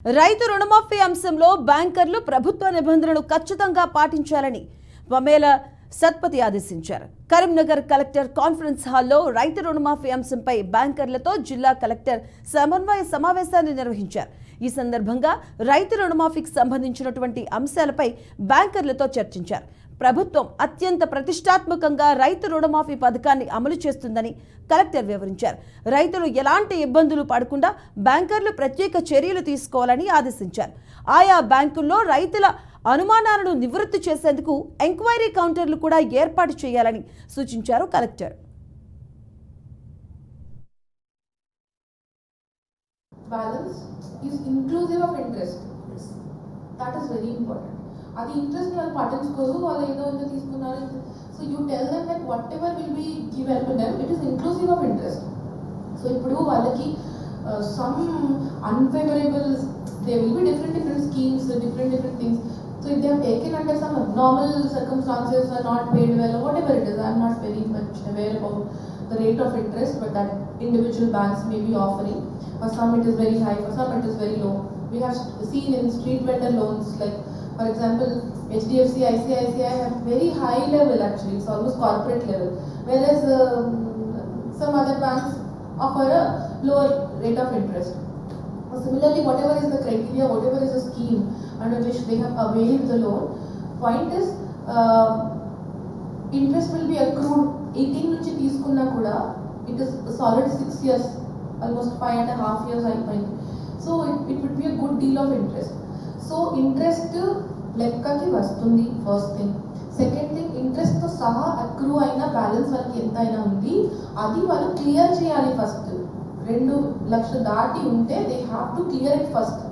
రైతు రుణమాఫీ అంశంలో బ్యాంకర్లు ప్రభుత్వ నిబంధనలు ఖచ్చితంగా పాటించాలని వమేల సత్పతి ఆదేశించారు. కరీంనగర్ కలెక్టర్ కాన్ఫరెన్స్ హాల్లో రైతు రుణమాఫీ అంశంపై బ్యాంకర్లతో జిల్లా కలెక్టర్ సమన్వయ సమావేశాన్ని నిర్వహించారు. ఈ సందర్భంగా రైతు రుణమాఫీకి సంబంధించినటువంటి అంశాలపై బ్యాంకర్లతో చర్చించారు. ప్రభుత్వం అత్యంత ప్రతిష్టాత్మకంగా రైతు రుణమాఫీ పథకాన్ని అమలు చేస్తుందని కలెక్టర్ వివరించారు. రైతులు ఎలాంటి ఇబ్బందులు పడకుండా బ్యాంకర్లు ప్రత్యేక చర్యలు తీసుకోవాలని ఆదేశించారు. ఆయా బ్యాంకుల్లో రైతుల అనుమానాలను నివృత్తి చేసేందుకు ఎంక్వైరీ కౌంటర్లు కూడా ఏర్పాటు చేయాలని సూచించారు collector. Balance is inclusive of interest. Yes. That is very important. అది ఇంట్రెస్ట్ వాళ్ళు పట్టించుకోరు, వాళ్ళు ఏదో ఏదో తీసుకున్నారు. So you tell them that whatever will be given to them it is inclusive of interest. So ఇప్పుడు వాళ్ళకి some unfavourable they will be different schemes, different things. So if they have taken under some normal circumstances or not paid well or whatever it is, I am not very much aware about the rate of interest but that individual banks may be offering. For some it is very high, for some it is very low. We have seen in street vendor loans, like for example HDFC, ICICI have very high level, actually it's almost corporate level, whereas some other banks offer a lower rate of interest. Similarly, whatever is the criteria, whatever is the scheme under which they have availed the loan, point is interest will be accrued 18 నుంచి తీసుకున్నా కూడా it is a solid 6 years, almost 5.5 years అయిపోయింది. So it would be a good deal of interest. So interest లెక్కకి వస్తుంది first thing. Second thing, ఇంట్రెస్ట్తో సహా accrue అయిన balance వాళ్ళకి ఎంత అయినా ఉంది అది వాళ్ళు క్లియర్ చేయాలి. ఫస్ట్ 2 లక్షలు దాటి ఉంటే they have to clear it first.